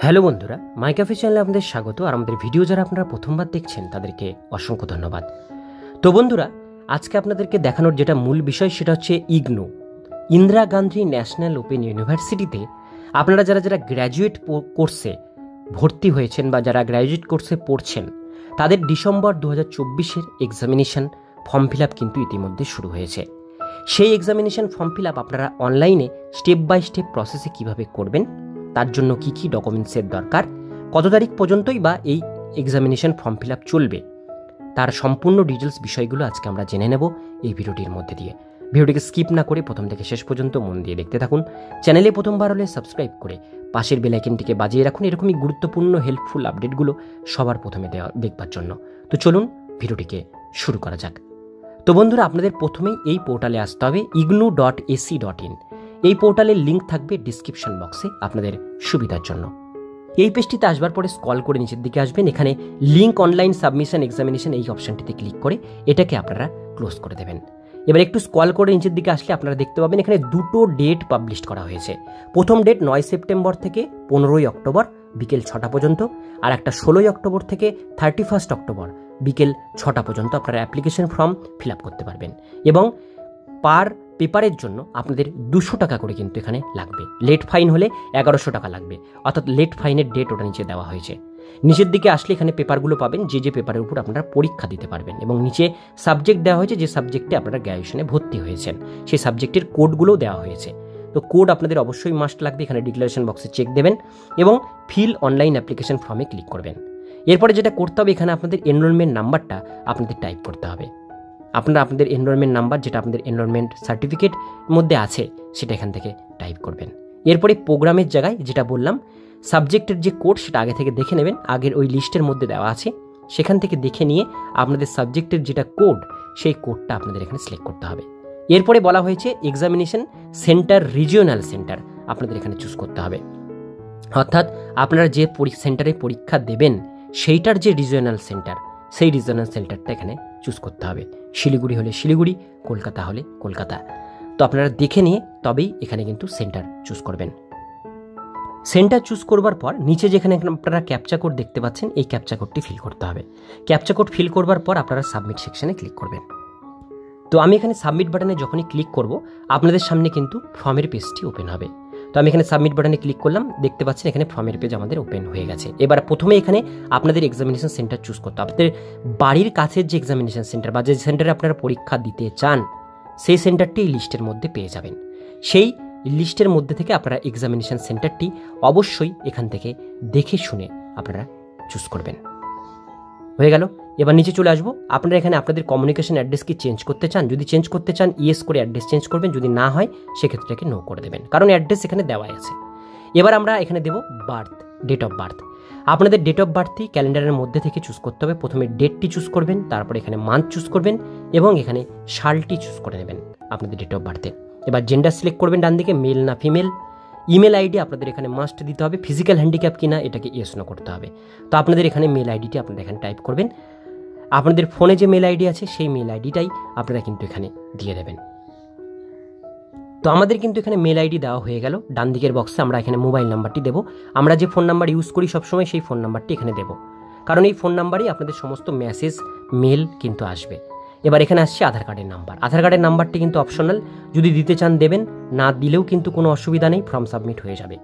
Hello বন্ধুরা, মাই cafe চ্যানেলে আপনাদের স্বাগত। আর আমাদের ভিডিও যারা আপনারা প্রথমবার দেখছেন তাদেরকে অসংখ্য ধন্যবাদ। তো বন্ধুরা, আজকে আপনাদেরকে দেখানোর যেটা মূল বিষয় সেটা হচ্ছে ইগনু, ইন্দিরা গান্ধী ন্যাশনাল ওপেন ইউনিভার্সিটিতে আপনারা যারা যারা গ্র্যাজুয়েট কোর্সে ভর্তি হয়েছেন বা যারা গ্র্যাজুয়েট কোর্সে পড়ছেন তাদের ডিসেম্বর 2024-এর এক্সামিনেশন ফর্ম ফিল আপ কিন্তু ইতিমধ্যে শুরু হয়েছে। সেই এক্সামিনেশন ফর্ম ফিল আপ আপনারা অনলাইনে স্টেপ বাই স্টেপ প্রসেসে কীভাবে করবেন, তার জন্য কী কী ডকুমেন্টসের দরকার, কত তারিখ পর্যন্তই বা এই এক্সামিনেশন ফর্ম ফিল আপ চলবে, তার সম্পূর্ণ ডিটেলস বিষয়গুলো আজকে আমরা জেনে নেব এই ভিডিওটির মধ্যে দিয়ে। ভিডিওটিকে স্কিপ না করে প্রথম থেকে শেষ পর্যন্ত মন দিয়ে দেখতে থাকুন। চ্যানেলে প্রথমবার হলে সাবস্ক্রাইব করে পাশের বেল আইকনটিকে বাজিয়ে রাখুন এরকমই গুরুত্বপূর্ণ হেল্পফুল আপডেটগুলো সবার প্রথমে দেখবার জন্য। তো চলুন ভিডিওটিকে শুরু করা যাক। তো বন্ধুরা, আপনাদের প্রথমেই এই পোর্টালে আসতে হবে ignu.ac.in। এই পোর্টালের লিঙ্ক থাকবে ডিসক্রিপশন বক্সে আপনাদের সুবিধার জন্য। এই পেজটিতে আসবার পরে স্ক্রল করে নিচের দিকে আসবেন, এখানে লিঙ্ক অনলাইন সাবমিশন এক্সামিনেশন এই অপশনটিতে ক্লিক করে এটাকে আপনারা ক্লোজ করে দেবেন। এবার একটু স্ক্রল করে নিচের দিকে আসলে আপনারা দেখতে পাবেন এখানে দুটো ডেট পাবলিশ করা হয়েছে। প্রথম ডেট 9 সেপ্টেম্বর থেকে 15ই অক্টোবর বিকেল 6টা পর্যন্ত, আর একটা 16ই অক্টোবর থেকে 31 অক্টোবর বিকেল 6টা পর্যন্ত আপনারা অ্যাপ্লিকেশন ফর্ম ফিল আপ করতে পারবেন। এবং পার পেপারের জন্য আপনাদের 200 টাকা করে কিন্তু এখানে লাগবে। লেট ফাইন হলে 1100 টাকা লাগবে, অর্থাৎ লেট ফাইনের ডেট ওটা নিচে দেওয়া হয়েছে। নিচের দিকে আসলে এখানে পেপারগুলো পাবেন, যে যে পেপারের উপর আপনারা পরীক্ষা দিতে পারবেন, এবং নিচে সাবজেক্ট দেওয়া হয়েছে, যে সাবজেক্টে আপনারা গ্র্যাজুয়েশনে ভর্তি হয়েছেন সেই সাবজেক্টের কোডগুলোও দেওয়া হয়েছে। তো কোড আপনাদের অবশ্যই মাস্ট লাগবে, এখানে ডিক্লারেশন বক্সে চেক দেবেন এবং ফিল অনলাইন অ্যাপ্লিকেশন ফর্মে ক্লিক করবেন। এরপরে যেটা করতে হবে, এখানে আপনাদের এনরোলমেন্ট নাম্বারটা আপনাদের টাইপ করতে হবে। আপনারা আপনাদের এনরোলমেন্ট নাম্বার, যেটা আপনাদের এনরোলমেন্ট সার্টিফিকেট মধ্যে আছে, সেটা এখান থেকে টাইপ করবেন। এরপরে প্রোগ্রামের জায়গায় যেটা বললাম সাবজেক্টের যে কোড সেটা আগে থেকে দেখে নেবেন, আগের ওই লিস্টের মধ্যে দেওয়া আছে, সেখান থেকে দেখে নিয়ে আপনাদের সাবজেক্টের যেটা কোড সেই কোডটা আপনাদের এখানে সিলেক্ট করতে হবে। এরপরে বলা হয়েছে এক্সামিনেশন সেন্টার, রিজিওনাল সেন্টার আপনাদের এখানে চুজ করতে হবে, অর্থাৎ আপনারা যে সেন্টারে পরীক্ষা দেবেন সেইটার যে রিজিওনাল সেন্টার, সেই রিজিওনাল সেন্টারটা এখানে চুজ করতে হবে। শিলিগুড়ি হলে শিলিগুড়ি, কলকাতা হলে কলকাতা। তো আপনারা দেখে নিয়ে তবেই এখানে কিন্তু সেন্টার চুজ করবেন। সেন্টার চুজ করবার পর নিচে যেখানে আপনারা ক্যাপচা কোড দেখতে পাচ্ছেন, এই ক্যাপচা কোডটি ফিল করতে হবে। ক্যাপচা কোড ফিল করবার পর আপনারা সাবমিট সেকশনে ক্লিক করবেন। তো আমি এখানে সাবমিট বাটনে যখনই ক্লিক করব আপনাদের সামনে কিন্তু ফর্মের পেজটি ওপেন হবে। তো আমি এখানে সাবমিট বাটনে ক্লিক করলাম, দেখতে পাচ্ছেন এখানে ফর্মের পেজ আমাদের ওপেন হয়ে গেছে। এবার প্রথমে এখানে আপনাদের এক্সামিনেশন সেন্টার চুজ করতে হবে। আপনাদের বাড়ির কাছের যে এক্সামিনেশন সেন্টার বা যে সেন্টারে আপনারা পরীক্ষা দিতে চান সেই সেন্টারটি এই লিস্টের মধ্যে পেয়ে যাবেন। সেই লিস্টের মধ্যে থেকে আপনারা এক্সামিনেশন সেন্টারটি অবশ্যই এখান থেকে দেখে শুনে আপনারা চুজ করবেন। হয়ে গেল। এবার নিচে চলে আসবো। আপনারা এখানে আপনাদের কমিউনিকেশন অ্যাড্রেস কি চেঞ্জ করতে চান, যদি চেঞ্জ করতে চান ইয়েস করে অ্যাড্রেস চেঞ্জ করবেন, যদি না হয় সেক্ষেত্রে নো করে দেবেন, কারণ অ্যাড্রেস এখানে দেওয়াই আছে। এবার আমরা এখানে দেব বার্থ, ডেট অফ বার্থ। আপনাদের ডেট অফ বার্থটি ক্যালেন্ডারের মধ্যে থেকে চুজ করতে হবে। প্রথমে ডেটটি চুজ করবেন, তারপরে এখানে মান্থ চুজ করবেন এবং এখানে সালটি চুজ করে নেবেন আপনাদের ডেট অফ বার্থে। এবার জেন্ডার সিলেক্ট করবেন ডান দিকে, মেল না ফিমেল। ইমেল আইডি আপনাদের এখানে মাস্ট দিতে হবে, ফিজিক্যাল হ্যান্ডিক্যাপ কিনা এটাকে ইয়েস নো করতে হবে। তো আপনাদের এখানে মেল আইডিটি আপনারা এখানে টাইপ করবেন। আপনাদের ফোনে যে মেল আইডি আছে সেই মেল আইডিটাই আপনারা কিন্তু এখানে দিয়ে দেবেন। তো আমাদের কিন্তু এখানে মেল আইডি দেওয়া হয়ে গেল। ডান দিকের বক্সে আমরা এখানে মোবাইল নাম্বারটি দেবো। আমরা যে ফোন নাম্বার ইউজ করি সবসময় সেই ফোন নাম্বারটি এখানে দেবো, কারণ এই ফোন নাম্বারেই আপনাদের সমস্ত মেসেজ মেল কিন্তু আসবে। এবার এখানে আসছে আধার কার্ডের নাম্বার। আধার কার্ডের নাম্বারটি কিন্তু অপশনাল, যদি দিতে চান দেবেন, না দিলেও কিন্তু কোনো অসুবিধা নেই, ফর্ম সাবমিট হয়ে যাবে।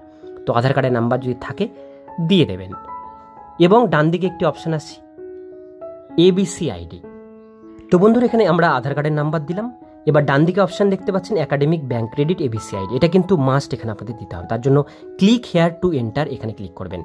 তো আধার কার্ডের নাম্বার যদি থাকে দিয়ে দেবেন। এবং ডান দিকে একটি অপশান আসছে এবিসি আইডি। তো বন্ধুরা, এখানে আমরা আধার কার্ডের নাম্বার দিলাম। এবার ডান দিকে অপশান দেখতে পাচ্ছেন academic bank credit ABC ID, এটা কিন্তু মাস্ট এখানে আপনাদের দিতে হবে। তার জন্য ক্লিক হেয়ার টু এন্টার এখানে ক্লিক করবেন।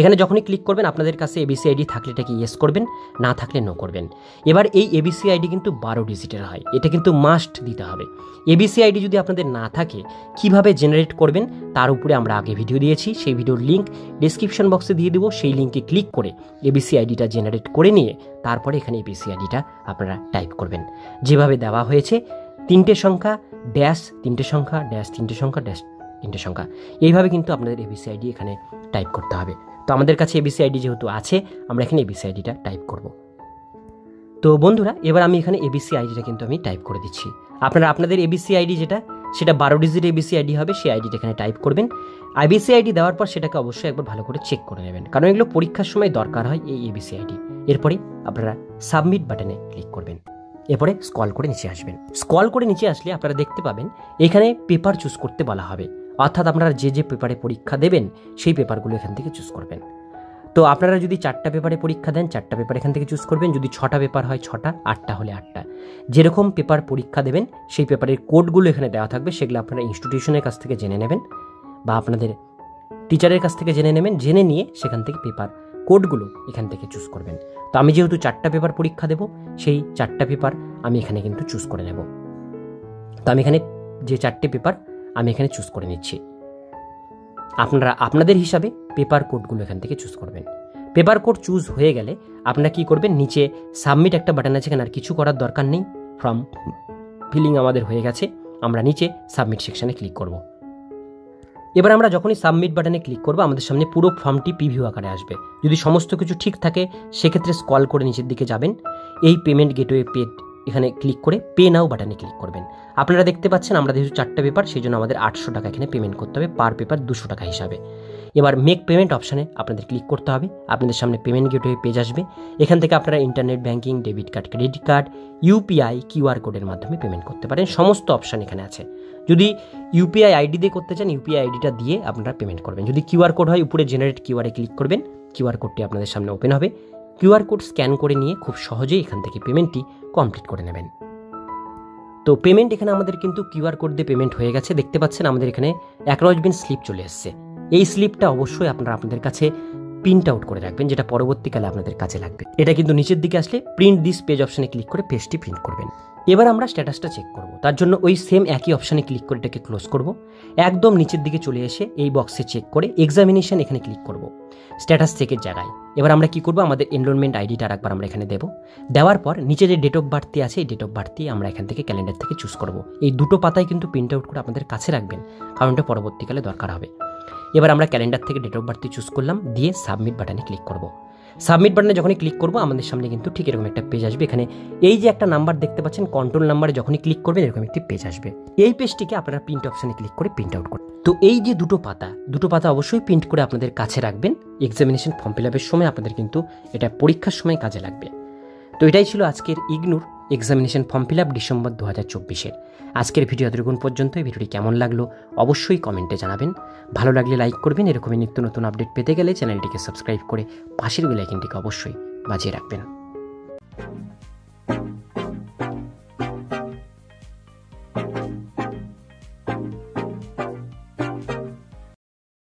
এখানে যখনই ক্লিক করবেন আপনাদের কাছে এবিসি আইডি থাকলে এটাকে ইয়েস করবেন, না থাকলে নো করবেন। এবার এই এবিসি আইডি কিন্তু 12 ডিজিটের হয়, এটা কিন্তু মাস্ট দিতে হবে। এবিসি আইডি যদি আপনাদের না থাকে কিভাবে জেনারেট করবেন তার উপরে আমরা আগে ভিডিও দিয়েছি, সেই ভিডিওর লিঙ্ক ডিসক্রিপশন বক্সে দিয়ে দেবো। সেই লিঙ্কে ক্লিক করে এবিসি আইডিটা জেনারেট করে নিয়ে তারপরে এখানে এবিসি আইডিটা আপনারা টাইপ করবেন যেভাবে দেওয়া হয়েছে, 3টে সংখ্যা ড্যাশ 3টে সংখ্যা ড্যাশ 3টে সংখ্যা ড্যাশ 3টে সংখ্যা, এইভাবে কিন্তু আপনাদের এবিসি আইডি এখানে টাইপ করতে হবে। তো আমাদের কাছে এবিসি আইডি যেহেতু আছে আমরা এখানে এবিসি আইডিটা টাইপ করব। তো বন্ধুরা, এবার আমি এখানে এবিসি আইডিটা কিন্তু আমি টাইপ করে দিচ্ছি। আপনারা আপনাদের এবিসি আইডি যেটা সেটা 12 ডিজিট এবিসি আইডি হবে, সেই আইডিটা এখানে টাইপ করবেন। আইবিসি আইডি দেওয়ার পর সেটাকে অবশ্যই একবার ভালো করে চেক করে নেবেন, কারণ এগুলো পরীক্ষার সময় দরকার হয় এই এবিসি আইডি। এরপরে আপনারা সাবমিট বাটনে ক্লিক করবেন, এরপরে স্ক্রল করে নিচে আসবেন। স্ক্রল করে নিচে আসলে আপনারা দেখতে পাবেন এখানে পেপার চুজ করতে বলা হবে, অর্থাৎ আপনারা যে যে পেপারে পরীক্ষা দেবেন সেই পেপারগুলো এখান থেকে চুজ করবেন। তো আপনারা যদি 4টা পেপারে পরীক্ষা দেন 4টা পেপার এখান থেকে চুজ করবেন, যদি 6টা পেপার হয় 6টা, 8টা হলে 8টা। যেরকম পেপার পরীক্ষা দেবেন সেই পেপারের কোডগুলো এখানে দেওয়া থাকবে, সেগুলো আপনারা ইনস্টিটিউশনের কাছ থেকে জেনে নেবেন বা আপনাদের টিচারের কাছ থেকে জেনে নেবেন, জেনে নিয়ে সেখান থেকে পেপার কোডগুলো এখান থেকে চুজ করবেন। তো আমি যেহেতু 4টা পেপার পরীক্ষা দেব, সেই 4টা পেপার আমি এখানে কিন্তু চুজ করে নেব। তো আমি এখানে যে 4টে পেপার আমি এখানে চুজ করে নিচ্ছি। আপনারা আপনাদের হিসাবে পেপার কোডগুলো এখান থেকে চুজ করবেন। পেপার কোড চুজ হয়ে গেলে আপনারা কি করবেন, নিচে সাবমিট একটা বাটন আছে, এখানে আর কিছু করার দরকার নেই, ফর্ম ফিলিং আমাদের হয়ে গেছে। আমরা নিচে সাবমিট সেকশনে ক্লিক করব। এবার আমরা যখনই সাবমিট বাটনে ক্লিক করব আমাদের সামনে পুরো ফর্মটি প্রিভিউ আকারে আসবে। যদি সমস্ত কিছু ঠিক থাকে সেক্ষেত্রে স্ক্রল করে নিচের দিকে যাবেন, এই পেমেন্ট গেটওয়ে পে এখানে ক্লিক করে পে নাও বাটনে ক্লিক করবেন। আপনারা দেখতে পাচ্ছেন আমরা যেহেতু 4টা পেপার সেই জন্য আমাদের 800 টাকা এখানে পেমেন্ট করতে হবে, পার পেপার 200 টাকা হিসাবে। এবার মেক পেমেন্ট অপশানে আপনাদের ক্লিক করতে হবে, আপনাদের সামনে পেমেন্ট গেটওয়ে পেজ আসবে। এখান থেকে আপনারা internet banking, debit card, credit card, UPI, QR কোডের মাধ্যমে পেমেন্ট করতে পারেন। সমস্ত অপশান এখানে আছে। যদি ইউপিআই আইডি দিয়ে করতে চান ইউপিআই আইডিটা দিয়ে আপনারা পেমেন্ট করবেন। যদি কিউআর কোড হয় উপরে জেনারেট কিউআরে ক্লিক করবেন, কিউআর কোডটি আপনাদের সামনে ওপেন হবে। কিউআর কোড স্ক্যান করে নিয়ে খুব সহজেই এখান থেকে পেমেন্টটি কমপ্লিট করে নেবেন। তো পেমেন্ট এখানে আমাদের কিন্তু কিউআর কোড দিয়ে পেমেন্ট হয়ে গেছে। দেখতে পাচ্ছেন আমাদের এখানে অ্যাকনলেজমেন্ট স্লিপ চলে এসেছে। এই স্লিপটা অবশ্যই আপনারা আপনাদের কাছে প্রিন্ট আউট করে রাখবেন, যেটা পরবর্তীকালে আপনাদের কাজে লাগবে। এটা কিন্তু নিচের দিকে আসলে প্রিন্ট দিস পেজ অপশানে ক্লিক করে পেজটি প্রিন্ট করবেন। এবার আমরা স্ট্যাটাসটা চেক করব, তার জন্য ওই সেম একই অপশানে ক্লিক করে এটাকে ক্লোজ করব। একদম নিচের দিকে চলে এসে এই বক্সে চেক করে এক্সামিনেশন এখানে ক্লিক করব, স্ট্যাটাস চেকের জায়গায়। এবার আমরা কি করব, আমাদের এনরোলমেন্ট আইডিটা আরেকবার আমরা এখানে দেব। দেওয়ার পর নিচে যে ডেট অফ বার্থ আছে এই ডেট অফ বার্থ আমরা এখান থেকে ক্যালেন্ডার থেকে চুজ করব। এই দুটো পাতায় কিন্তু প্রিন্ট আউট করে আপনাদের কাছে রাখবেন, কারণ এটা পরবর্তীকালে দরকার হবে। এবার আমরা ক্যালেন্ডার থেকে ডেট অফ বার্থ চুজ করলাম, দিয়ে সাবমিট বাটনে ক্লিক করব। সাবমিট বাটনে যখনই ক্লিক করব আমাদের সামনে কিন্তু ঠিক এরকম একটা পেজ আসবে। এখানে এই যে একটা নাম্বার দেখতে পাচ্ছেন কন্ট্রোল নাম্বারে যখনই ক্লিক করবেন এরকম একটি পেজ আসবে। এই পেজটিকে আপনারা প্রিন্ট অপশানে ক্লিক করে প্রিন্ট আউট করুন। তো এই যে দুটো পাতা অবশ্যই প্রিন্ট করে আপনাদের কাছে রাখবেন। এক্সামিনেশন ফর্ম ফিল আপের সময় আপনাদের কিন্তু এটা পরীক্ষার সময় কাজে লাগবে। তো এটাই ছিল আজকের ইগনুর examination form fill up December 2024-এর। আজকের ভিডিও এতটুকুন পর্যন্ত। এই ভিডিওটি কেমন লাগলো অবশ্যই কমেন্টে জানাবেন। ভালো লাগলে লাইক করবেন। এরকমই নিত্য নতুন আপডেট পেতে গেলে চ্যানেলটিকে সাবস্ক্রাইব করে পাশের বেল আইকনটিকে অবশ্যই বাজিয়ে রাখবেন।